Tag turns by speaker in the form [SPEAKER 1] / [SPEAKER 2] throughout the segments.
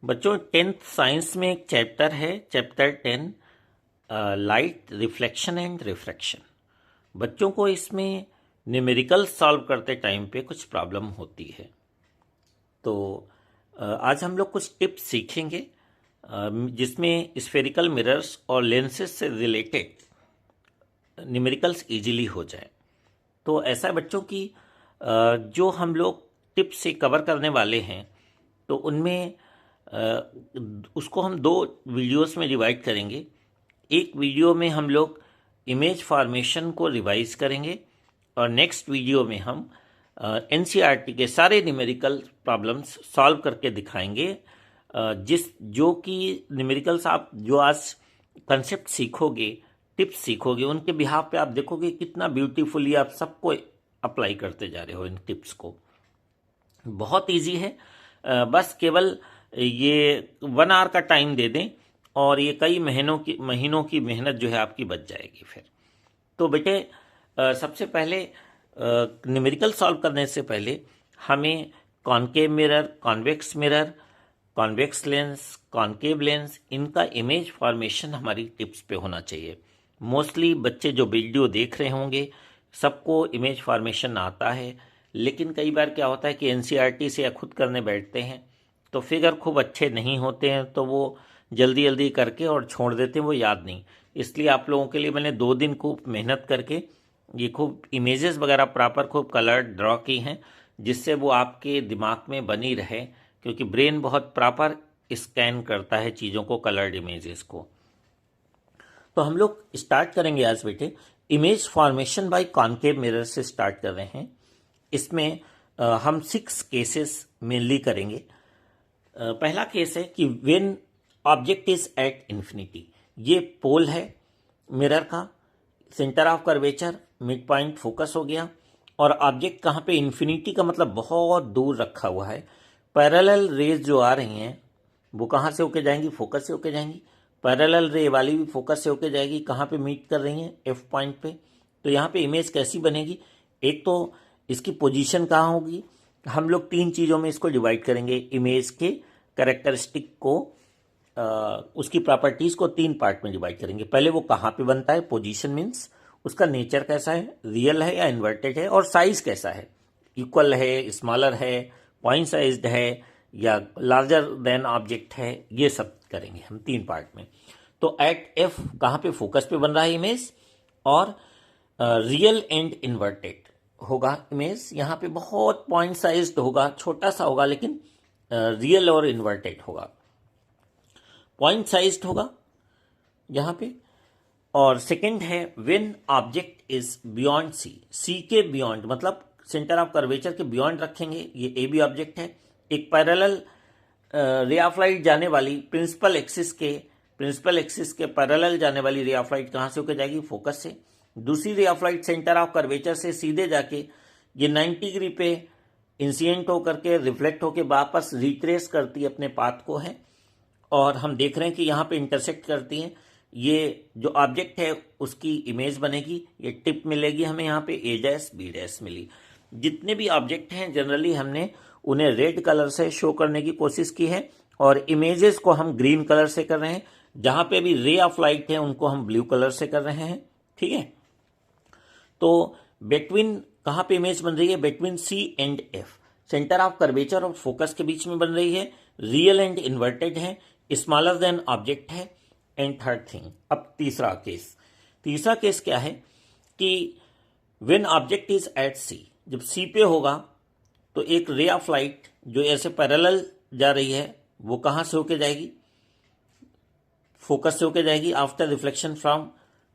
[SPEAKER 1] बच्चों 10th science में एक चैप्टर है, chapter 10 light reflection and refraction. बच्चों को इसमें न्यूमेरिकल सॉल्व करते टाइम पे कुछ प्रॉब्लम होती है। तो आज हम लोग कुछ टिप्स सीखेंगे जिसमें स्फेरिकल मिरर्स और लेंसेज से रिलेटेड न्यूमेरिकल्स इजीली हो जाए। तो ऐसा बच्चों की जो हम लोग टिप्स से कवर करने वाले हैं तो उनमें उसको हम दो वीडियोस में डिवाइड करेंगे। एक वीडियो में हम लोग इमेज फॉर्मेशन को रिवाइज करेंगे और नेक्स्ट वीडियो में हम एनसीईआरटी के सारे न्यूमेरिकल प्रॉब्लम्स सॉल्व करके दिखाएंगे। जो कि न्यूमेरिकल्स आप जो आज कंसेप्ट सीखोगे, टिप्स सीखोगे, उनके बिहाफ पे आप देखोगे कितना ब्यूटीफुली आप सबको अप्लाई करते जा रहे हो। इन टिप्स को बहुत इजी है, बस केवल ये 1 आवर का टाइम दे दें और ये कई महीनों की मेहनत जो है आपकी बच जाएगी फिर। तो बेटे सबसे पहले न्यूमेरिकल सॉल्व करने से पहले हमें concave mirror, convex lens, concave lens, इनका इमेज फॉर्मेशन हमारी टिप्स पे होना चाहिए। मोस्टली बच्चे जो वीडियो देख रहे होंगे सबको इमेज फॉर्मेशन आता है, लेकिन कई बार क्या होता है कि एनसीईआरटी से या खुद करने बैठते हैं तो फिगर खूब अच्छे नहीं होते हैं, तो वो जल्दी जल्दी करके और छोड़ देते हैं, वो याद नहीं। इसलिए आप लोगों के लिए मैंने 2 दिन खूब मेहनत करके ये खूब इमेजेस वगैरह प्रॉपर खूब कलर ड्रॉ की हैं, जिससे वो आपके दिमाग में बनी रहे, क्योंकि ब्रेन बहुत प्रॉपर स्कैन करता है चीज़ों को, कलर्ड इमेजेस को। तो हम लोग स्टार्ट करेंगे आज बेटे image formation by concave mirror से स्टार्ट कर रहे हैं। इसमें हम 6 केसेस मेनली करेंगे। पहला केस है कि when object is at infinity. ये पोल है मिरर का, centre of curvature, mid point focus हो गया, और ऑब्जेक्ट कहाँ पे, इन्फिनिटी का मतलब बहुत दूर रखा हुआ है। पैरेलल रेज जो आ रही हैं वो कहाँ से होके जाएंगी, फोकस से होके जाएंगी। पैरेलल रे वाली भी फोकस से होके जाएगी, कहाँ पे मीट कर रही हैं, एफ पॉइंट पे। तो यहाँ पे इमेज कैसी बनेगी, एक तो इसकी पोजीशन कहाँ होगी। हम लोग 3 चीज़ों में इसको डिवाइड करेंगे। इमेज के कैरेक्टरिस्टिक को, उसकी प्रॉपर्टीज को 3 पार्ट में डिवाइड करेंगे। पहले वो कहाँ पे बनता है, पोजीशन मीन्स उसका नेचर कैसा है, रियल है या इन्वर्टेड है, और साइज कैसा है, इक्वल है, स्मॉलर है, पॉइंट साइज्ड है या लार्जर देन ऑब्जेक्ट है, ये सब करेंगे हम 3 पार्ट में। तो एट एफ कहाँ पे, फोकस पे बन रहा है इमेज, और रियल एंड इन्वर्टेड होगा इमेज। यहाँ पे बहुत पॉइंट साइज्ड होगा, छोटा सा होगा, लेकिन रियल और इन्वर्टेड होगा। पॉइंट साइज्ड होगा यहाँ पे। और सेकंड है when object is beyond C. C के बियॉन्ड मतलब सेंटर ऑफ कर्वेचर के बियॉन्ड रखेंगे। ये ए बी ऑब्जेक्ट है। एक पैरेलल रे ऑफ लाइट जाने वाली प्रिंसिपल एक्सिस के पैरेलल जाने वाली रे ऑफ लाइट कहाँ से होकर जाएगी, फोकस से। दूसरी रे of light centre of curvature से सीधे जाके ये 90 डिग्री पे इंसिडेंट होकर के रिफ्लेक्ट होकर वापस रिट्रेस करती है अपने पाथ को है, और हम देख रहे हैं कि यहाँ पे इंटरसेक्ट करती हैं। ये जो ऑब्जेक्ट है उसकी इमेज बनेगी, ये टिप मिलेगी हमें, यहाँ पे ए डैश बी डैश मिली। जितने भी ऑब्जेक्ट हैं जनरली हमने उन्हें रेड कलर से शो करने की कोशिश की है, और इमेजेस को हम ग्रीन कलर से कर रहे हैं। जहाँ पे भी रे ऑफ लाइट है उनको हम ब्लू कलर से कर रहे हैं, ठीक है। तो बिटवीन कहाँ पे इमेज बन रही है, between C and F, centre of curvature और फोकस के बीच में बन रही है, रियल एंड इन्वर्टेड है, स्मॉलर देन ऑब्जेक्ट है। एंड थर्ड थिंग, अब तीसरा केस क्या है कि when object is at C, जब सी पे होगा तो एक रे ऑफ लाइट जो ऐसे पैरेलल जा रही है वो कहाँ से होके जाएगी, फोकस से होके जाएगी after reflection from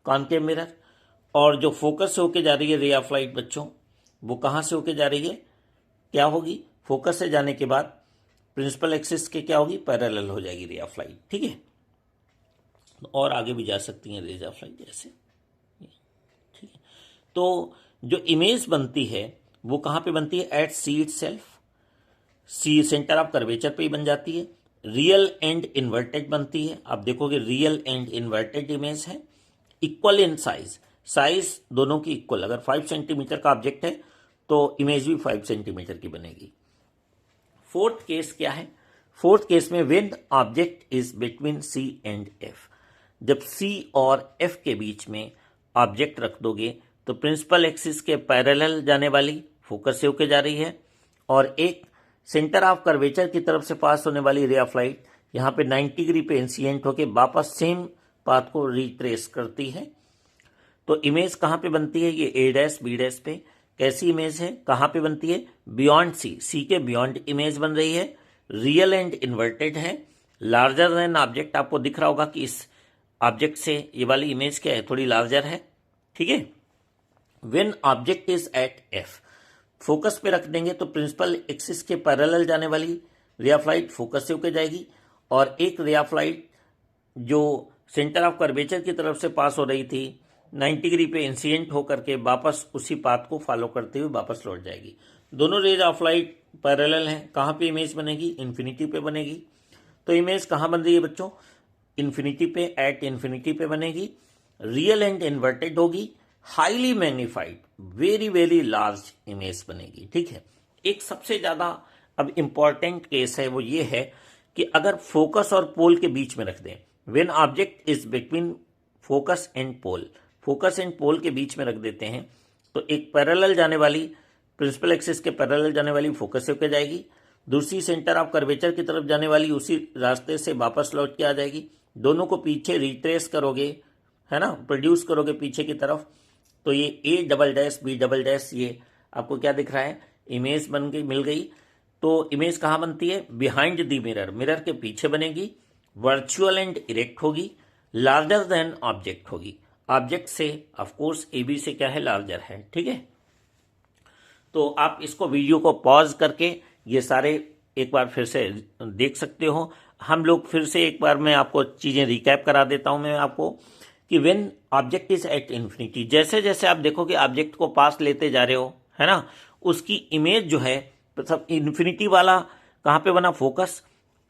[SPEAKER 1] concave mirror. और जो फोकस से होके जा रही है रे ऑफ लाइट बच्चों, वो कहाँ से होके जा रही है, क्या होगी, फोकस से जाने के बाद प्रिंसिपल एक्सिस के क्या होगी, पैरेलल हो जाएगी रे ऑफ लाइट, ठीक है। और आगे भी जा सकती हैं रेज ऑफ लाइट ऐसे, ठीक है। तो जो इमेज बनती है वो कहाँ पे बनती है, at C itself. C centre of curvature पे ही बन जाती है। रियल एंड इन्वर्टेड बनती है। आप देखोगे रियल एंड इन्वर्टेड इमेज है। इक्वल इन साइज दोनों की इक्वल। अगर 5 सेंटीमीटर का ऑब्जेक्ट है तो इमेज भी 5 सेंटीमीटर की बनेगी। फोर्थ केस क्या है, फोर्थ केस में when object is between C and F, जब सी और एफ के बीच में ऑब्जेक्ट रख दोगे तो प्रिंसिपल एक्सिस के पैरेलल जाने वाली फोकस से होके जा रही है, और एक सेंटर ऑफ कर्वेचर की तरफ से पास होने वाली रे ऑफ लाइट यहाँ पे 90 डिग्री पे इंसिडेंट होके वापस सेम पाथ को रिट्रेस करती है। तो इमेज कहाँ पे बनती है? ये ए डैश बी डैश पे। कैसी इमेज है? कहाँ पे बनती है? बियॉन्ड सी, सी के बियॉन्ड इमेज बन रही है, रियल एंड इन्वर्टेड है, लार्जर देन ऑब्जेक्ट। आपको दिख रहा होगा कि इस ऑब्जेक्ट से ये वाली इमेज क्या है, थोड़ी लार्जर है, ठीक है। When object is at F, focus पे रख देंगे तो प्रिंसिपल एक्सिस के पैरेलल जाने वाली रे ऑफ लाइट फोकस से होकर जाएगी, और एक रे ऑफ लाइट जो सेंटर ऑफ कर्वेचर की तरफ से पास हो रही थी 90 डिग्री पे इंसिडेंट होकर के वापस उसी पाथ को फॉलो करते हुए वापस लौट जाएगी। दोनों रेज ऑफ लाइट पैरेलल हैं। कहाँ पे इमेज बनेगी? इन्फिनिटी पे बनेगी। तो इमेज कहाँ बन रही है बच्चों? इन्फिनिटी पे, एट इन्फिनिटी पे बनेगी, रियल एंड इन्वर्टेड होगी, highly magnified, very very large image बनेगी, ठीक है। एक सबसे ज्यादा अब इंपॉर्टेंट केस है, वो ये है कि अगर फोकस और पोल के बीच में रख दें, when object is between focus and pole, focus and pole के बीच में रख देते हैं तो एक पैरेलल जाने वाली, प्रिंसिपल एक्सिस के पैरेलल जाने वाली फोकस से होकर जाएगी, दूसरी सेंटर ऑफ कर्वेचर की तरफ जाने वाली उसी रास्ते से वापस लौट के आ जाएगी। दोनों को पीछे रिट्रेस करोगे, है ना, प्रोड्यूस करोगे पीछे की तरफ, तो ये A double dash B double dash, ये आपको क्या दिख रहा है? इमेज बन गई, मिल गई। तो इमेज कहाँ बनती है? बिहाइंड द मिरर, मिरर के पीछे बनेगी, वर्चुअल एंड इरेक्ट होगी, लार्जर देन ऑब्जेक्ट होगी। ऑब्जेक्ट से ऑफकोर्स ए बी से क्या है? लार्जर है, ठीक है। तो आप इसको वीडियो को पॉज करके ये सारे एक बार फिर से देख सकते हो। हम लोग फिर से एक बार मैं आपको चीजें रिकैप करा देता हूं मैं आपको कि when object is at infinity, जैसे जैसे आप देखोगे ऑब्जेक्ट को पास लेते जा रहे हो, है ना, उसकी इमेज जो है सब इन्फिनिटी वाला कहाँ पे बना? फोकस,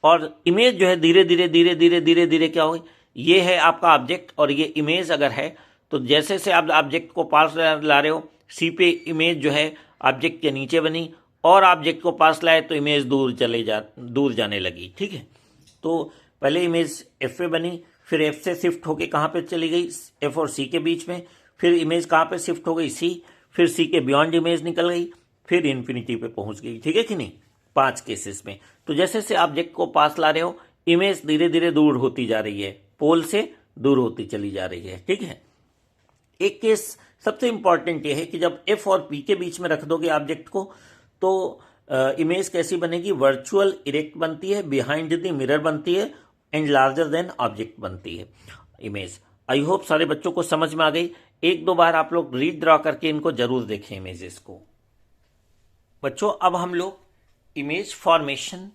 [SPEAKER 1] और इमेज जो है धीरे धीरे धीरे धीरे धीरे धीरे क्या होगी? ये है आपका ऑब्जेक्ट और ये इमेज अगर है तो जैसे से आप ऑब्जेक्ट को पास ला रहे हो, सी पे इमेज जो है ऑब्जेक्ट के नीचे बनी, और ऑब्जेक्ट को पास लाए तो इमेज दूर जाने लगी, ठीक है। तो पहले इमेज एफ पे बनी, फिर एफ से शिफ्ट होके कहाँ पे चली गई? एफ और सी के बीच में, फिर इमेज कहाँ पे शिफ्ट हो गई? सी, फिर सी के बियॉन्ड इमेज निकल गई, फिर इन्फिनिटी पे पहुंच गई, ठीक है कि नहीं? 5 केसेस में। तो जैसे से ऑब्जेक्ट को पास ला रहे हो, इमेज धीरे धीरे दूर होती जा रही है, पोल से दूर होती चली जा रही है, ठीक है। एक केस सबसे इंपॉर्टेंट ये है कि जब एफ और पी के बीच में रख दोगे ऑब्जेक्ट को तो इमेज कैसी बनेगी? वर्चुअल इरेक्ट बनती है, बिहाइंड द मिरर बनती है, एंड लार्जर देन ऑब्जेक्ट बनती है इमेज। आई होप सारे बच्चों को समझ में आ गई। एक दो बार आप लोग रीड ड्रॉ करके इनको जरूर देखें इमेजेस को। बच्चों अब हम लोग image formation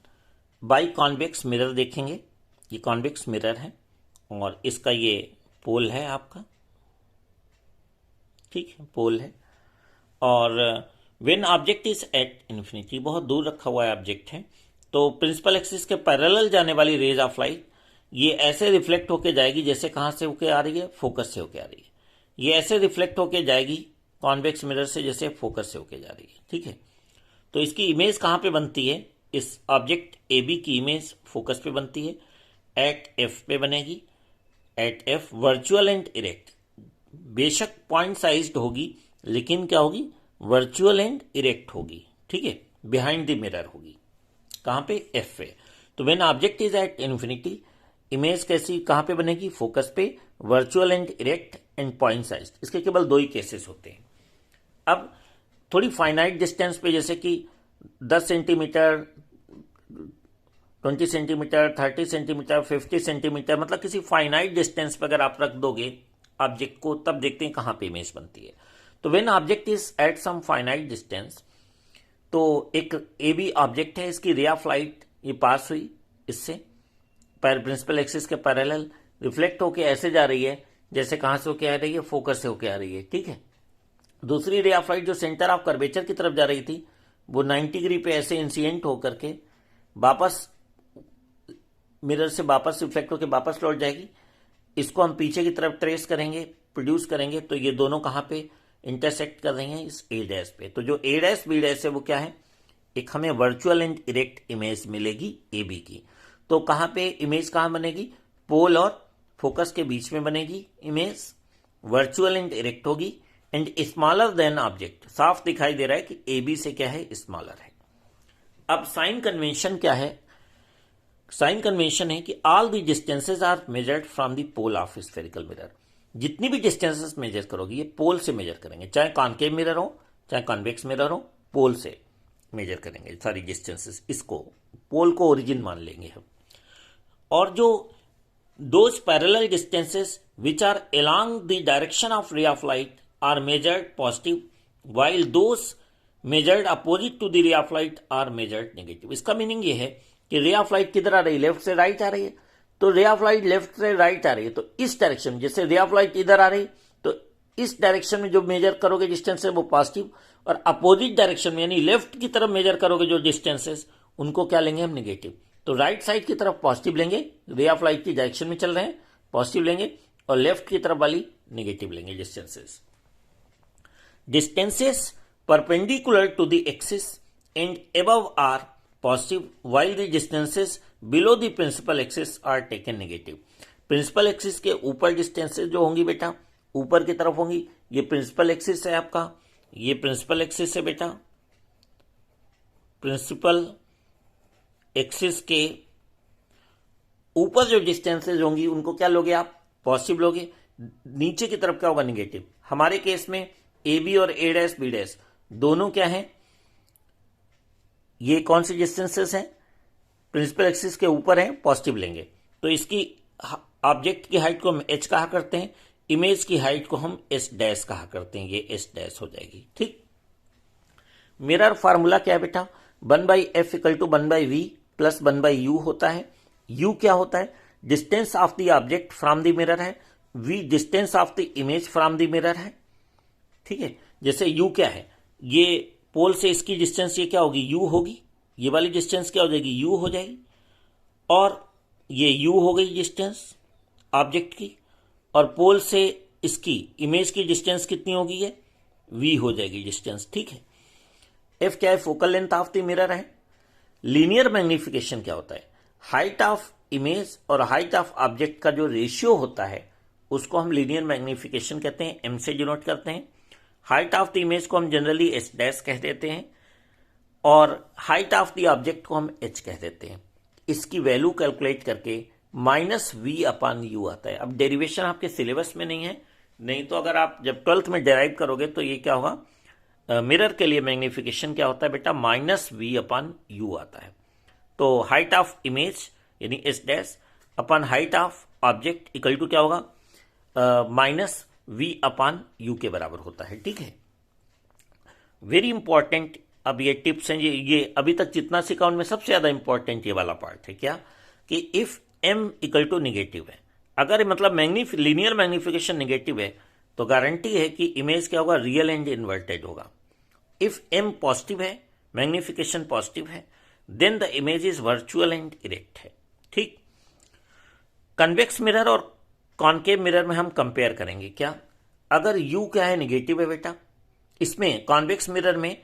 [SPEAKER 1] by convex mirror देखेंगे। ये कॉन्वेक्स मिरर है और इसका ये पोल है आपका, ठीक है, पोल है। और when object is at infinity, बहुत दूर रखा हुआ है ऑब्जेक्ट है, तो प्रिंसिपल एक्सिस के पैरेलल जाने वाली रेज ऑफ लाइट ये ऐसे रिफ्लेक्ट होके जाएगी, जैसे कहां से होके आ रही है? फोकस से होके आ रही है। ये ऐसे रिफ्लेक्ट होके जाएगी कॉन्वेक्स मिरर से जैसे फोकस से होके जा रही है, ठीक है। तो इसकी इमेज कहां पे बनती है? इस ऑब्जेक्ट ए बी की इमेज फोकस पे बनती है, एट एफ पे बनेगी, at F virtual and erect, बेशक पॉइंट साइज्ड होगी लेकिन क्या होगी? वर्चुअल एंड इरेक्ट होगी, ठीक है, बिहाइंड द मिरर होगी। कहां पे? एफ पे। तो when object is at infinity, image कैसी कहां पे बनेगी? फोकस पे, virtual and erect and point sized. इसके केवल 2 ही केसेस होते हैं। अब थोड़ी फाइनाइट डिस्टेंस पे, जैसे कि 10 सेंटीमीटर, 20 सेंटीमीटर, 30 सेंटीमीटर, 50 सेंटीमीटर, मतलब किसी फाइनाइट डिस्टेंस पे अगर आप रख दोगे ऑब्जेक्ट को, तब देखते हैं कहां पे इमेज बनती है। तो when object is at some finite distance, तो एक ए बी ऑब्जेक्ट है, इसकी रे ऑफ लाइट ये पास हुई इससे प्रिंसिपल एक्सिस के पैरेलल, रिफ्लेक्ट होके ऐसे जा रही है जैसे कहां से होके आ रही है? फोकस से होके आ रही है, ठीक है। दूसरी रे ऑफ लाइट जो सेंटर ऑफ कर्वेचर की तरफ जा रही थी वो 90 डिग्री पे ऐसे इंसिडेंट होकर के वापस मिरर से वापस रिफ्लेक्ट होकर वापस लौट जाएगी। इसको हम पीछे की तरफ ट्रेस करेंगे, प्रोड्यूस करेंगे, तो ये दोनों कहां पे इंटरसेक्ट कर रही हैं? इस ए डैश पे। तो जो ए डैश बी डैश है वो क्या है? एक हमें वर्चुअल एंड इरेक्ट इमेज मिलेगी AB की। तो कहाँ पे इमेज कहाँ बनेगी? पोल और फोकस के बीच में बनेगी इमेज, वर्चुअल एंड इरेक्ट होगी, एंड स्मॉलर देन ऑब्जेक्ट। साफ दिखाई दे रहा है कि AB से क्या है? स्मॉलर है। अब साइन कन्वेंशन क्या है? साइन कन्वेंशन है कि all the distances are measured from the pole of spherical mirror. जितनी भी डिस्टेंसेस मेजर करोगे ये पोल से मेजर करेंगे, चाहे कॉनकेव मिरर हो चाहे कॉन्वेक्स मिरर हो, पोल से मेजर करेंगे सारी डिस्टेंसेस। इसको पोल को ओरिजिन मान लेंगे हम। और जो those parallel distances which are along the direction of ray of light are measured positive, while those measured opposite to the ray of light are measured negative. इसका मीनिंग ये है कि रे ऑफ लाइट किधर आ रही है? लेफ्ट से right आ रही है। तो रे ऑफ लाइट लेफ्ट से राइट आ रही है, तो इस डायरेक्शन, जैसे रे ऑफ लाइट इधर आ रही तो इस डायरेक्शन में जो मेजर करोगे डिस्टेंस है वो पॉजिटिव, और अपोजिट डायरेक्शन में यानी लेफ्ट की तरफ मेजर करोगे जो डिस्टेंसेस उनको क्या लेंगे हम? नेगेटिव। तो राइट साइड की तरफ पॉजिटिव लेंगे, रे ऑफ लाइट की डायरेक्शन में चल रहे हैं पॉजिटिव लेंगे, और लेफ्ट की तरफ वाली नेगेटिव लेंगे distances. Distances perpendicular to the axis and above are positive, while the distances below the principal axis are taken negative। Principal axis के ऊपर डिस्टेंसेस जो होंगी बेटा ऊपर की तरफ होंगी, ये प्रिंसिपल एक्सिस है आपका, ये प्रिंसिपल एक्सिस है बेटा। प्रिंसिपल एक्सिस के ऊपर जो डिस्टेंसेस होंगी उनको क्या लोगे आप? पॉजिटिव लोगे। नीचे की तरफ क्या होगा? निगेटिव। हमारे केस में AB और A', B' दोनों क्या है? ये कौन सी डिस्टेंसेस हैं? प्रिंसिपल एक्सिस के ऊपर है, पॉजिटिव लेंगे। तो इसकी ऑब्जेक्ट की हाइट को हम H कहा करते हैं, इमेज की हाइट को हम S' कहा करते हैं, ये S' हो जाएगी। ठीक। मिरर फार्मूला क्या है बेटा? 1/f = 1/v प्लस 1/u होता है। u क्या होता है? Distance of the object from the mirror है, v distance of the image from the mirror है। ठीक है। जैसे u क्या है? ये पोल से इसकी डिस्टेंस ये क्या होगी? u होगी। ये वाली डिस्टेंस क्या हो जाएगी? u हो जाएगी। और ये u हो गई डिस्टेंस ऑब्जेक्ट की, और पोल से इसकी इमेज की डिस्टेंस कितनी होगी? ये v हो जाएगी डिस्टेंस। ठीक है। f क्या है? Focal length of the mirror है। लीनियर मैग्निफिकेशन क्या होता है? हाइट ऑफ इमेज और हाइट ऑफ ऑब्जेक्ट का जो रेशियो होता है उसको हम लीनियर मैग्निफिकेशन कहते हैं, m से डिनोट करते हैं। हाइट ऑफ द इमेज को हम जनरली S' कह देते हैं, और हाइट ऑफ द ऑब्जेक्ट को हम h कह देते हैं। इसकी वैल्यू कैलकुलेट करके -v/u आता है। अब डेरिवेशन आपके सिलेबस में नहीं है, नहीं तो अगर आप जब 12th में डेराइव करोगे तो ये क्या होगा? मिरर के लिए मैग्निफिकेशन क्या होता है बेटा? -v/u आता है। तो हाइट ऑफ इमेज यानी S' अपन height of object equal to क्या होगा? -v/u के बराबर होता है। ठीक है। Very important. अब ये टिप्स हैं, ये अभी तक जितना सीखा उनमें सबसे ज्यादा इंपॉर्टेंट ये वाला पार्ट है। क्या? कि इफ m = नेगेटिव है, अगर मतलब लीनियर मैग्निफिकेशन नेगेटिव है तो गारंटी है कि इमेज क्या होगा? रियल एंड इन्वर्टेड होगा। इफ m पॉजिटिव है, मैग्निफिकेशन पॉजिटिव है, then the image is virtual and erect है। ठीक। कन्वेक्स मिरर और कॉनकेव मिरर में हम कंपेयर करेंगे। क्या? अगर u क्या है? नेगेटिव है बेटा। इसमें कॉन्वेक्स मिरर में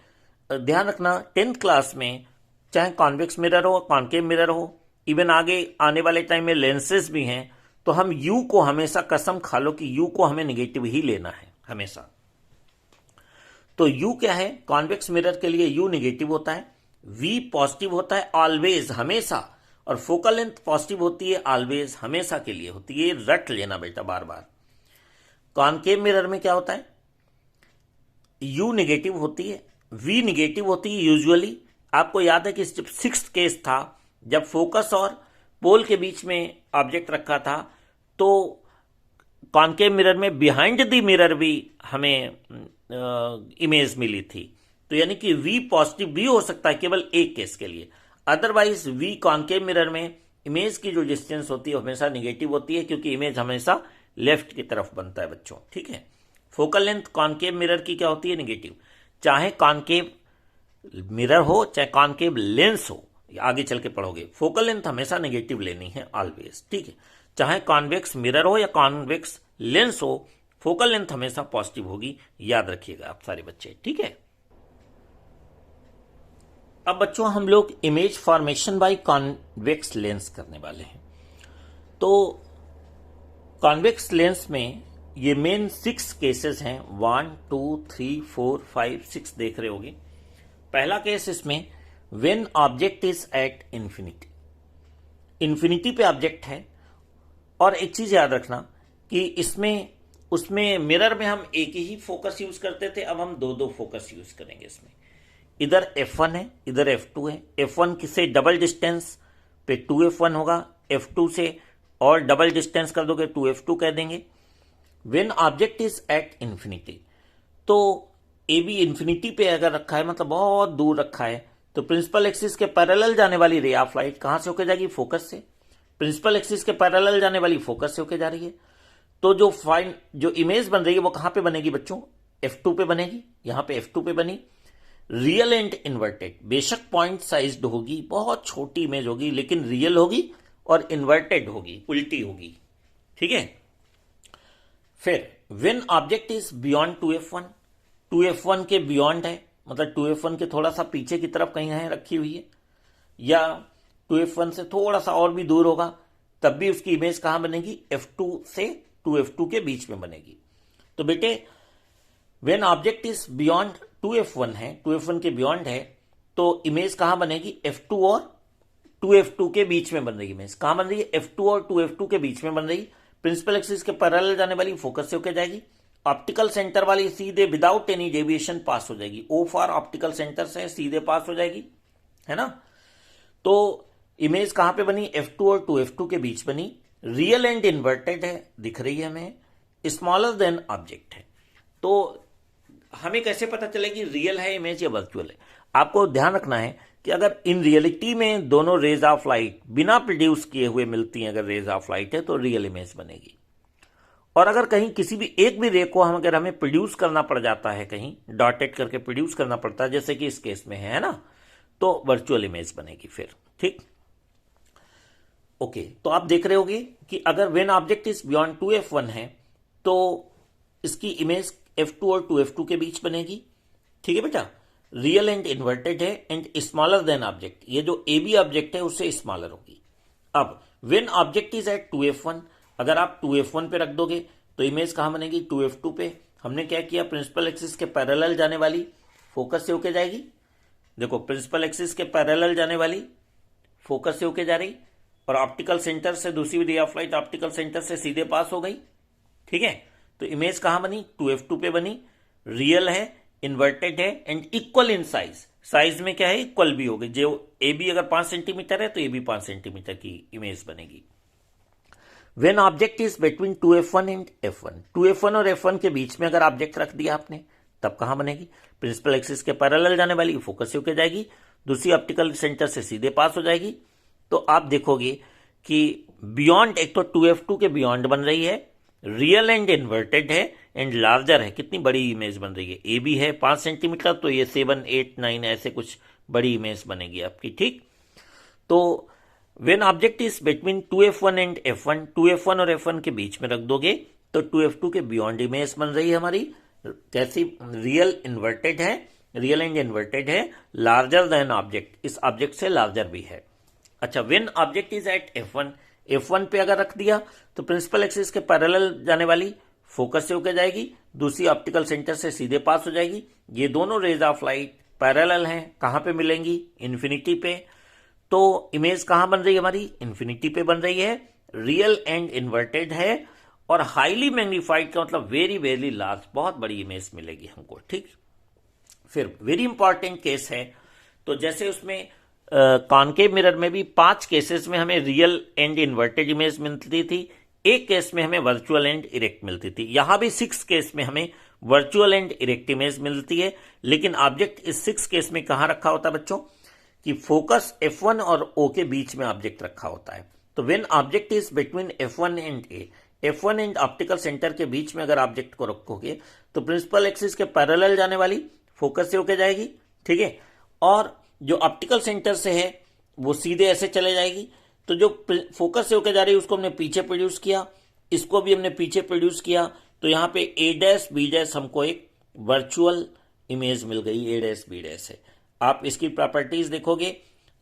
[SPEAKER 1] ध्यान रखना 10th क्लास में चाहे कॉन्वेक्स मिरर हो कॉनकेव मिरर हो, इवन आगे आने वाले टाइम में लेंसेज भी हैं, तो हम u को हमेशा कसम खा लो कि u को हमें नेगेटिव ही लेना है हमेशा। तो u क्या है? कॉन्वेक्स मिरर के लिए u नेगेटिव होता है, v पॉजिटिव होता है ऑलवेज हमेशा, और फोकल लेंथ पॉजिटिव होती है ऑलवेज हमेशा के लिए होती है। ये रट लेना बेटा बार बार। कॉनकेव मिरर में क्या होता है? u नेगेटिव होती है, v नेगेटिव होती है यूजुअली। आपको याद है कि जब 6th केस था, जब फोकस और पोल के बीच में ऑब्जेक्ट रखा था, तो कॉनकेव मिरर में बिहाइंड द मिरर भी हमें इमेज मिली थी। तो यानी कि v पॉजिटिव भी हो सकता है केवल एक केस के लिए, अदरवाइज v कॉनकेव मिरर में इमेज की जो डिस्टेंस होती है हमेशा निगेटिव होती है, क्योंकि इमेज हमेशा लेफ्ट की तरफ बनता है बच्चों। ठीक है। फोकल लेंथ कॉनकेव मिरर की क्या होती है? नेगेटिव। चाहे कॉनकेव मिरर हो चाहे कॉनकेव लेंस हो, आगे चल के पढ़ोगे, फोकल लेंथ हमेशा नेगेटिव लेनी है ऑलवेज। ठीक है। चाहे कॉन्वेक्स मिरर हो या कॉन्वेक्स लेंस हो, फोकल लेंथ हमेशा पॉजिटिव होगी, याद रखिएगा आप सारे बच्चे। ठीक है। अब बच्चों हम लोग image formation by convex lens करने वाले हैं। तो कॉन्वेक्स लेंस में ये मेन 6 केसेस हैं, 1 2 3 4 5 6 देख रहे होगे। पहला केस इसमें when object is at infinity, infinity पे ऑब्जेक्ट है। और एक चीज याद रखना कि इसमें उसमें मिरर में हम एक ही फोकस यूज करते थे, अब हम दो फोकस यूज करेंगे। इसमें इधर F1 है, इधर F2 है। F1 से डबल डिस्टेंस पे 2F1 होगा, F2 से और डबल डिस्टेंस कर दोगे 2F2 कह देंगे। When object is at infinity, तो ए बी इंफिनिटी पे अगर रखा है, मतलब बहुत दूर रखा है, तो प्रिंसिपल एक्सिस के पैरेलल जाने वाली रे ऑफ लाइट कहां से होकर जाएगी? फोकस से। प्रिंसिपल एक्सिस के पैरेलल जाने वाली फोकस से होकर जा रही है। तो जो इमेज बन रही है वो कहां पे बनेगी बच्चों? F2 पे बनेगी। यहां पे F2 पे बनी। रियल एंड इन्वर्टेड, बेशक पॉइंट साइज्ड होगी, बहुत छोटी इमेज होगी, लेकिन रियल होगी और इन्वर्टेड होगी, उल्टी होगी। ठीक है। फिर when object is beyond 2F1, 2F1 के बियॉन्ड है, मतलब 2F1 के थोड़ा सा पीछे की तरफ कहीं है रखी हुई है, या 2F1 से थोड़ा सा और भी दूर होगा, तब भी उसकी इमेज कहां बनेगी? F2 से 2F2 के बीच में बनेगी। तो बेटे when object is beyond 2F1 है, 2F1 के बियॉन्ड है, तो इमेज कहां बनेगी? F2 और 2F2 के बीच में बन रही इमेज। कहां बन रही है? F2 और 2F2 के बीच में बन रही। प्रिंसिपल एक्सिस के पैरेलल जाने वाली फोकस से होकर जाएगी। ऑप्टिकल सेंटर वाली सीधे विदाउट एनी डेविएशन पास हो जाएगी। O फॉर ऑप्टिकल सेंटर से सीधे पास हो जाएगी, है ना। तो इमेज कहां पे बनी? F2 और 2F2 के बीच बनी। रियल एंड इन्वर्टेड है, दिख रही है हमें। स्मॉलर देन ऑब्जेक्ट है। तो हमें कैसे पता चलेगी रियल है इमेज या वर्चुअल है? आपको ध्यान रखना है कि अगर इन रियलिटी में दोनों रेज ऑफ लाइट बिना प्रोड्यूस किए हुए मिलती हैं, अगर रेज ऑफ लाइट है तो रियल इमेज बनेगी। और अगर कहीं किसी भी एक भी रे को अगर हमें प्रोड्यूस करना पड़ जाता है, कहीं डॉटेड करके प्रोड्यूस करना पड़ता है, जैसे कि इस केस में है ना, तो वर्चुअल इमेज बनेगी फिर। ठीक, ओके। तो आप देख रहे होगे कि अगर when object is beyond 2F1 है, तो इसकी इमेज F2 और 2F2 के बीच बनेगी। ठीक है बेटा। रियल एंड इन्वर्टेड है एंड स्मॉलर देन ऑब्जेक्ट, ये जो ए बी ऑब्जेक्ट है उससे स्मॉलर होगी। अब when object is eight 2F1, अगर आप 2F1 पे रख दोगे तो इमेज कहां बनेगी? 2F2 पे। हमने क्या किया? प्रिंसिपल एक्सिस के पैरेलल जाने वाली फोकस से होके जाएगी। देखो, प्रिंसिपल एक्सिस के पैरेलल जाने वाली फोकस से होके जा रही, और ऑप्टिकल सेंटर से दूसरी रे ऑफ लाइट ऑप्टिकल सेंटर से सीधे पास हो गई। ठीक है। तो इमेज कहां बनी? 2F2 पे बनी। रियल है, इन्वर्टेड है and equal in size. Size में क्या है? इक्वल भी होगी। जो ए बी अगर 5 सेंटीमीटर है तो ए बी 5 सेंटीमीटर की इमेज बनेगी। When object is between 2F1 and F1, 2F1 और F1 के बीच में अगर ऑब्जेक्ट रख दिया आपने, तब कहां बनेगी? प्रिंसिपल एक्सिस के पैरेलल जाने वाली फोकस से होकर जाएगी, दूसरी ऑप्टिकल सेंटर से सीधे पास हो जाएगी। तो आप देखोगे कि बियॉन्ड, एक तो 2F2 के बियॉन्ड बन रही है, रियल एंड इन्वर्टेड है एंड लार्जर है। कितनी बड़ी इमेज बन रही है? ए बी है 5 सेंटीमीटर, तो ये 7 8 9 ऐसे कुछ बड़ी इमेज बनेगी आपकी। ठीक। तो when object is between 2F1 and F1, 2F1 और F1 के बीच में रख दोगे तो 2F2 के बियॉन्ड इमेज बन रही है हमारी। कैसी? रियल इन्वर्टेड है, रियल एंड इन्वर्टेड है, लार्जर देन ऑब्जेक्ट, इस ऑब्जेक्ट से लार्जर भी है। अच्छा, when object is eight F1, F1 पे अगर रख दिया तो प्रिंसिपल एक्सिस के पैरेलल जाने वाली फोकस से होकर जाएगी, दूसरी ऑप्टिकल सेंटर से सीधे पास हो जाएगी। ये दोनों रेज ऑफ लाइट पैरेलल हैं, कहां पे मिलेंगी? इन्फिनिटी पे। तो इमेज कहां बन रही है हमारी? इन्फिनिटी पे बन रही है, रियल एंड इन्वर्टेड है और हाईली मैग्नीफाइड का मतलब वेरी वेरी लार्ज, बहुत बड़ी इमेज मिलेगी हमको। ठीक। फिर वेरी इंपॉर्टेंट केस है, तो जैसे उसमें कॉनकेव मिरर में भी 5 केसेस में हमें रियल एंड इन्वर्टेड इमेज मिलती थी, एक केस में हमें वर्चुअल एंड इरेक्ट मिलती थी। यहां भी 6 केस में हमें वर्चुअल एंड इरेक्ट इमेज मिलती है, लेकिन ऑब्जेक्ट इस 6 केस में कहां रखा होता है बच्चों? कि फोकस F1 और O के बीच में ऑब्जेक्ट रखा होता है। तो when object is between F1 and A, F1 and optical centre के बीच में अगर ऑब्जेक्ट को रखोगे तो प्रिंसिपल एक्सिस के पैरेलल जाने वाली फोकस से होकर जाएगी। ठीक है। और जो ऑप्टिकल सेंटर से है वो सीधे ऐसे चले जाएगी। तो जो फोकस से होकर जा रही है उसको हमने पीछे प्रोड्यूस किया, इसको भी हमने पीछे प्रोड्यूस किया, तो यहां पे A' B' हमको एक वर्चुअल इमेज मिल गई, A' B' है। आप इसकी प्रॉपर्टीज देखोगे,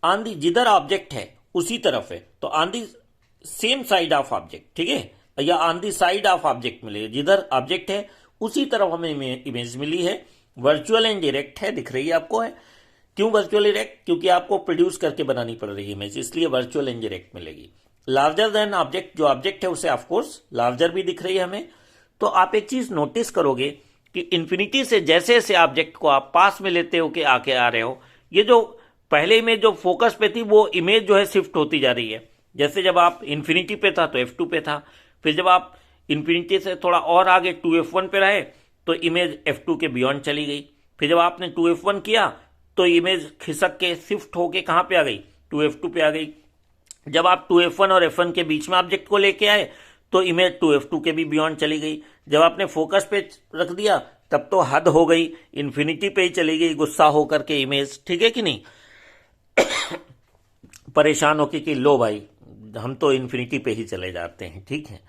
[SPEAKER 1] ऑन दी जिधर ऑब्जेक्ट है उसी तरफ है, तो on the same side of object, ठीक है, या on the side of object मिलेगा, जिधर ऑब्जेक्ट है उसी तरफ हमें इमेज मिली है। वर्चुअल एंड डायरेक्ट है, दिख रही है आपको, है क्यों वर्चुअल डायरेक्ट, क्योंकि आपको प्रोड्यूस करके बनानी पड़ रही है इमेज, इसलिए वर्चुअल एंड डायरेक्ट मिलेगी। लार्जर देन ऑब्जेक्ट, जो ऑब्जेक्ट है उसे ऑफकोर्स लार्जर भी दिख रही है हमें। तो आप एक चीज नोटिस करोगे कि इन्फिनिटी से जैसे जैसे ऑब्जेक्ट को आप पास में लेते हो कि आके आ रहे हो, ये जो पहले इमेज जो फोकस पे थी वो इमेज जो है शिफ्ट होती जा रही है। जैसे जब आप इन्फिनिटी पे था तो F2 पे था, फिर जब आप इन्फिनिटी से थोड़ा और आगे 2F1 पे रहे तो इमेज F2 के बियॉन्ड चली गई, फिर जब आपने 2F1 किया तो इमेज खिसक के शिफ्ट होके कहां पे आ गई, 2F2 पे आ गई। जब आप 2F1 और F1 के बीच में ऑब्जेक्ट को लेके आए तो इमेज 2F2 के भी बियॉन्ड चली गई। जब आपने फोकस पे रख दिया तब तो हद हो गई, इन्फिनिटी पे ही चली गई गुस्सा होकर के इमेज, ठीक है कि नहीं, परेशान होके कि लो भाई हम तो इन्फिनिटी पे ही चले जाते हैं, ठीक है।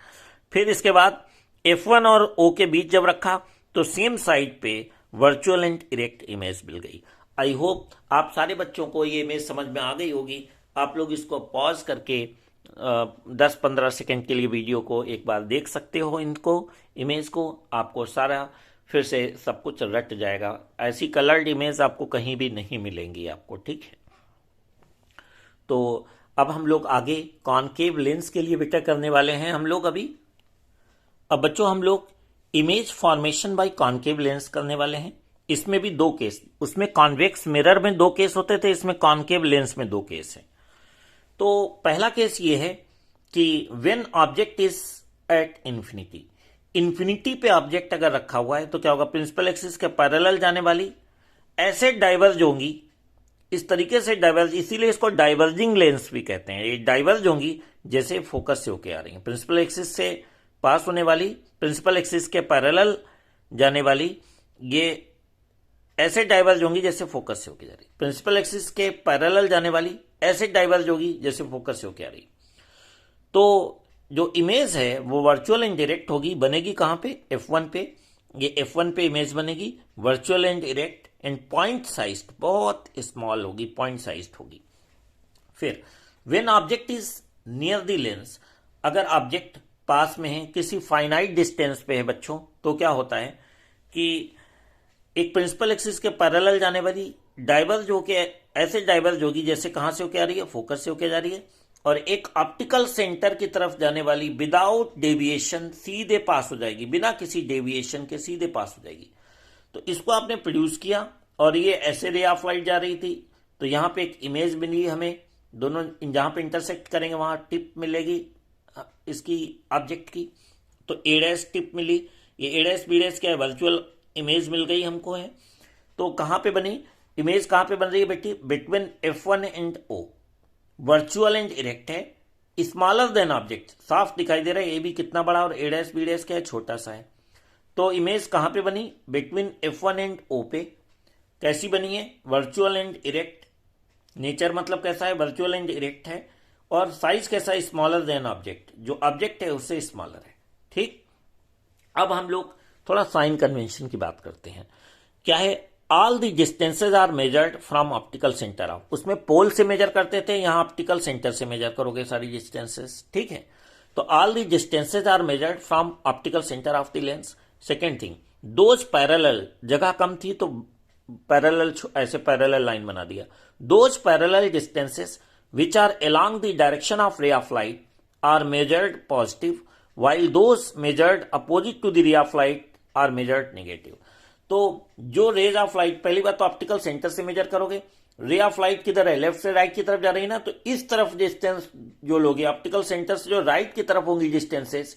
[SPEAKER 1] फिर इसके बाद F1 और O के बीच जब रखा तो सेम साइड पे वर्चुअल एंड डायरेक्ट इमेज मिल गई। आई होप आप सारे बच्चों को ये इमेज समझ में आ गई होगी। आप लोग इसको पॉज करके 10-15 सेकेंड के लिए वीडियो को एक बार देख सकते हो, इनको इमेज को, आपको सारा फिर से सब कुछ रट जाएगा। ऐसी कलर्ड इमेज आपको कहीं भी नहीं मिलेंगी आपको, ठीक है। तो अब हम लोग आगे कॉनकेव लेंस के लिए बेटा करने वाले हैं हम लोग अभी। अब बच्चों हम लोग image formation by concave lens करने वाले हैं। इसमें भी 2 केस, उसमें कॉन्वेक्स मिरर में 2 केस होते थे, इसमें कॉनकेव लेंस में 2 केस है। तो पहला केस ये है कि when object is at infinity, infinity पे ऑब्जेक्ट अगर रखा हुआ है तो क्या होगा, प्रिंसिपल एक्सिस के पैरेलल जाने वाली ऐसे डाइवर्ज होंगी, इस तरीके से डाइवर्ज, इसीलिए इसको डाइवर्जिंग लेंस भी कहते हैं। ये डाइवर्ज होंगी जैसे फोकस से होके आ रही है, प्रिंसिपल एक्सिस से पास होने वाली, प्रिंसिपल एक्सिस के पैरेलल जाने वाली, ये ऐसे डाइवर्ज होंगी जैसे फोकस से होके जा रही, प्रिंसिपल एक्सिस के पैरेलल जाने वाली ऐसे डाइवर्ज होगी जैसे फोकस से होके आ रही। तो जो इमेज है वो वर्चुअल एंड डायरेक्ट होगी, बनेगी कहां पे, F1 पे। ये F1 पे इमेज बनेगी virtual and direct and point sized, बहुत स्मॉल होगी, पॉइंट साइज्ड होगी। फिर when object is near the lens, अगर ऑब्जेक्ट पास में है, किसी फाइनाइट डिस्टेंस पे है बच्चों, तो क्या होता है कि एक प्रिंसिपल एक्सिस के पैरेलल जाने वाली डाइवर्ज होके ऐसे डाइवर्ज होगी जैसे कहां से होके आ रही है, फोकस से होके जा रही है, और एक ऑप्टिकल सेंटर की तरफ जाने वाली विदाउट डेविएशन सीधे पास हो जाएगी, बिना किसी डेविएशन के सीधे पास हो जाएगी। तो इसको आपने प्रोड्यूस किया और ये ऐसे रे ऑफ लाइट जा रही थी, तो यहां पे एक इमेज मिली हमें, दोनों जहां पे इंटरसेक्ट करेंगे वहां टिप मिलेगी इसकी ऑब्जेक्ट की, तो ए डैश टिप मिली, ये ए डैश बी डैश क्या है, वर्चुअल इमेज मिल गई हमको है। तो कहां पे बनी इमेज, कहां पे बन रही है बेटी, between F1 and O, virtual and direct है, स्मॉलर देन ऑब्जेक्ट, साफ दिखाई दे रहा है, ए भी कितना बड़ा और ए डैश बी डैश क्या है, छोटा सा है। तो इमेज कहां पे बनी, बिटवीन F1 एंड O पे। कैसी बनी है, वर्चुअल एंड डायरेक्ट, नेचर मतलब कैसा है, वर्चुअल एंड डायरेक्ट है, और साइज कैसा है, स्मॉलर देन ऑब्जेक्ट, जो ऑब्जेक्ट है उससे स्मॉलर है, ठीक। अब हम लोग थोड़ा साइन कन्वेंशन की बात करते हैं। क्या है, all the distances are measured from optical centre of, उसमें पोल से मेजर करते थे, यहां ऑप्टिकल सेंटर से मेजर करोगे सारी डिस्टेंसेज, ठीक है। तो all the distances are measured from optical centre of the lens. Second thing, those parallel, जगह कम थी तो पैरेलल ऐसे पैरेलल लाइन बना दिया, those parallel distances which are along the direction of ray of light are measured positive while those measured opposite to the ray of light are measured negative। तो जो raise of light, पहली बात तो optical centre से major करोगे, रे of light किधर है, लेफ्ट से राइट की तरफ जा रही है ना, तो इस तरफ डिस्टेंस जो लोगे ऑप्टिकल सेंटर से जो राइट की तरफ होंगी डिस्टेंसेस,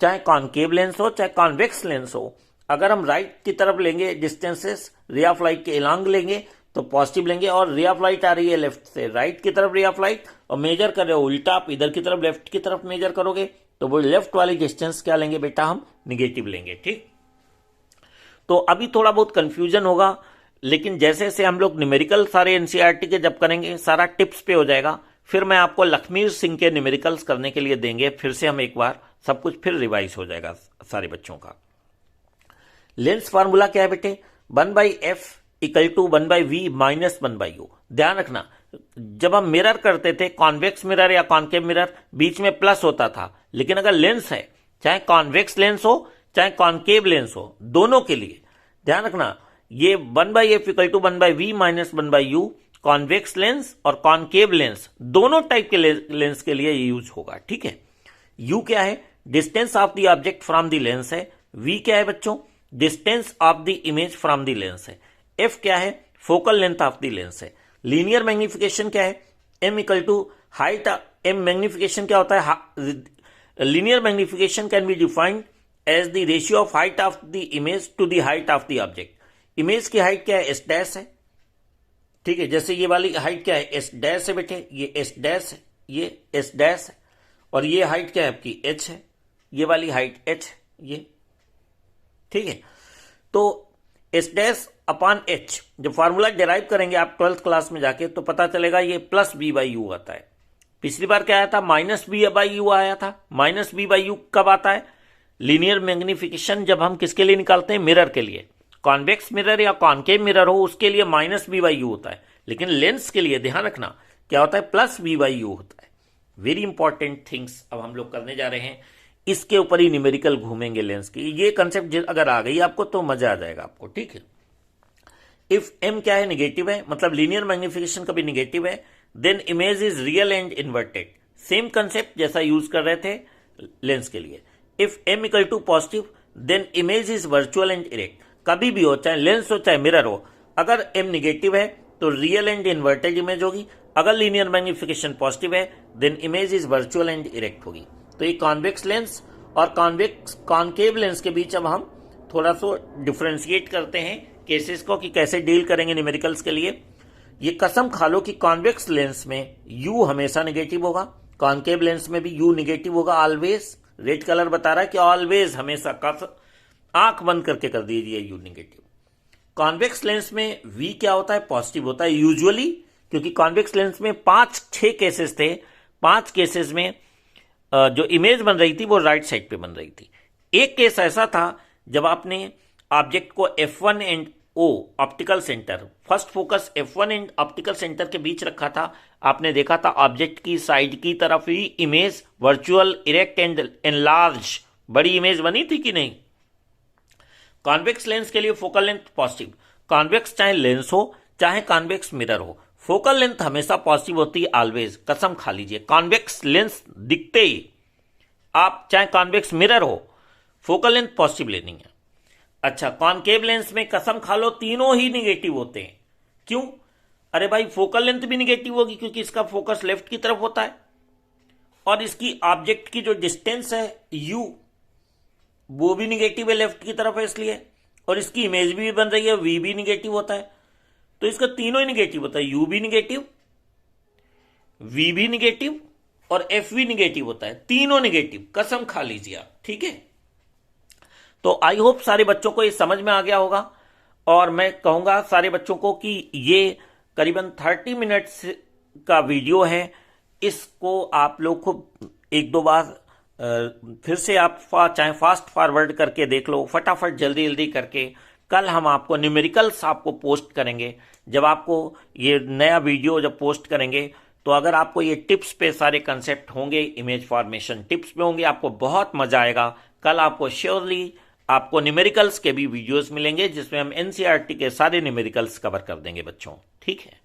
[SPEAKER 1] चाहे कॉनकेव लेंस हो चाहे कॉन्वेक्स लेंस हो, अगर हम राइट की तरफ लेंगे डिस्टेंसेस, रे ऑफ लाइट के अलॉन्ग लेंगे तो पॉजिटिव लेंगे, और रे ऑफ लाइट आ रही है लेफ्ट से राइट की तरफ रे ऑफ लाइट, और मेजर कर रहे हो उल्टा, आप इधर की तरफ लेफ्ट की तरफ मेजर करोगे तो वो लेफ्ट वाली डिस्टेंस क्या लेंगे बेटा, हम निगेटिव लेंगे, ठीक। तो अभी थोड़ा बहुत कंफ्यूजन होगा, लेकिन जैसे जैसे हम लोग न्यूमेरिकल सारे एनसीईआरटी के जब करेंगे सारा टिप्स पे हो जाएगा, फिर मैं आपको लक्ष्मीर सिंह के न्यूमेरिकल्स करने के लिए देंगे, फिर से हम एक बार सब कुछ फिर रिवाइज हो जाएगा सारे बच्चों का। लेंस फार्मूला क्या है बेटे, 1/f equal to 1/v minus 1/u। ध्यान रखना, जब हम मिरर करते थे, कॉन्वेक्स मिरर या कॉन्केव मिरर, बीच में प्लस होता था, लेकिन अगर लेंस है, चाहे कॉन्वेक्स लेंस हो चाहे कॉन्केव लेंस हो, दोनों के लिए ध्यान रखना ये 1/f equal to 1/v minus 1/u convex lens और कॉन्केव लेंस दोनों टाइप के लेंस के लिए यूज होगा। ठीक है, u क्या है? Distance of the object from the lens है। v क्या है बच्चों? Distance of the image from the lens है। f क्या है? Focal length of the lens है। लीनियर मैग्निफिकेशन क्या है? m equal to height. m magnification क्या होता है? Linear magnification can be defined as the ratio of height of the image to the height of the object. Image की height क्या है? S dash है। ठीक है, जैसे ये वाली हाइट क्या है? एस डैश है बेटे, ये एस डैश है, ये एस डैश है, और ये हाइट क्या है आपकी? एच है। ये वाली हाइट एच है, ये। ठीक है, तो एस डैश अपॉन एच जब फॉर्मूला डिराइव करेंगे आप 12th क्लास में जाके, तो पता चलेगा ये प्लस बी बाई यू आता है। पिछली बार क्या आया था? माइनस बी बाई यू आया था। माइनस बी बाई यू कब आता है? लीनियर मैग्निफिकेशन जब हम किसके लिए निकालते हैं? मिरर के लिए। कॉन्वेक्स मिरर या कॉन्केव मिरर हो उसके लिए माइनस बी बाई यू होता है, लेकिन लेंस के लिए ध्यान रखना क्या होता है? प्लस बी बाई यू होता है। वेरी इंपॉर्टेंट थिंग्स अब हम लोग करने जा रहे हैं, इसके ऊपर ही न्यूमेरिकल घूमेंगे लेंस की। ये कंसेप्ट अगर आ गई आपको तो मजा आ जाएगा आपको। ठीक है, इफ m क्या है? निगेटिव है, मतलब लीनियर मैग्निफिकेशन कभी निगेटिव है, then image is real and inverted. Same concept जैसा यूज कर रहे थे लेंस के लिए। If m equal to positive then image is virtual and erect. कभी भी हो, चाहे लेंस हो चाहे मिरर हो, अगर m निगेटिव है तो रियल एंड इन्वर्टेड इमेज होगी। अगर लीनियर मैग्निफिकेशन पॉजिटिव है then image is virtual and erect होगी। तो ये कॉन्वेक्स लेंस और कॉन्केव लेंस के बीच अब हम थोड़ा सा डिफ्रेंशिएट करते हैं केसेस को कि कैसे डील करेंगे न्यूमेरिकल्स के लिए। ये कसम खा लो कि कॉन्वेक्स लेंस में u हमेशा नेगेटिव होगा, कॉन्केव लेंस में भी u नेगेटिव होगा ऑलवेज। रेड कलर बता रहा है कि ऑलवेज, हमेशा। आंख बंद करके कर दीजिए u नेगेटिव। कॉन्वेक्स लेंस में v क्या होता है? पॉजिटिव होता है यूजुअली, क्योंकि कॉन्वेक्स लेंस में 5-6 केसेस थे। 5 केसेस में जो इमेज बन रही थी वो राइट साइड पे बन रही थी। एक केस ऐसा था जब आपने ऑब्जेक्ट को F1 and O optical centre, first focus F1 and optical centre के बीच रखा था। आपने देखा था ऑब्जेक्ट की साइड की तरफ ही image virtual, erect and enlarge, बड़ी इमेज बनी थी कि नहीं? कॉन्वेक्स लेंस के लिए फोकल लेंथ पॉजिटिव। कॉन्वेक्स चाहे लेंस हो चाहे कॉन्वेक्स मिरर हो, फोकल लेंथ हमेशा पॉजिटिव होती है ऑलवेज। कसम खा लीजिए, कॉन्वेक्स लेंस दिखते ही आप चाहे कॉन्वेक्स मिरर हो, फोकल लेंथ पॉजिटिव लेनी है। अच्छा, कॉन्केव लेंस में कसम खा लो तीनों ही निगेटिव होते हैं। क्यों? अरे भाई, फोकल लेंथ भी निगेटिव होगी क्योंकि इसका फोकस लेफ्ट की तरफ होता है, और इसकी ऑब्जेक्ट की जो डिस्टेंस है u वो भी निगेटिव है, लेफ्ट की तरफ है इसलिए, और इसकी इमेज भी बन रही है, v भी निगेटिव होता है। तो इसका तीनों ही निगेटिव होता है, u भी निगेटिव, v भी निगेटिव और f भी निगेटिव होता है। तीनों निगेटिव, कसम खा लीजिए आप। ठीक है, तो आई होप सारे बच्चों को ये समझ में आ गया होगा, और मैं कहूंगा सारे बच्चों को कि ये करीबन 30 मिनट्स का वीडियो है। इसको आप लोग को 1-2 बार फिर से आप चाहे फास्ट फॉरवर्ड करके देख लो, फटाफट जल्दी जल्दी करके। कल हम आपको न्यूमेरिकल्स आपको पोस्ट करेंगे। जब आपको ये नया वीडियो जब पोस्ट करेंगे तो अगर आपको ये टिप्स पे सारे कंसेप्ट होंगे, इमेज फॉर्मेशन टिप्स पे होंगे, आपको बहुत मजा आएगा। कल आपको श्योरली आपको न्यूमेरिकल्स के भी वीडियोस मिलेंगे जिसमें हम एनसीईआरटी के सारे न्यूमेरिकल्स कवर कर देंगे बच्चों। ठीक है।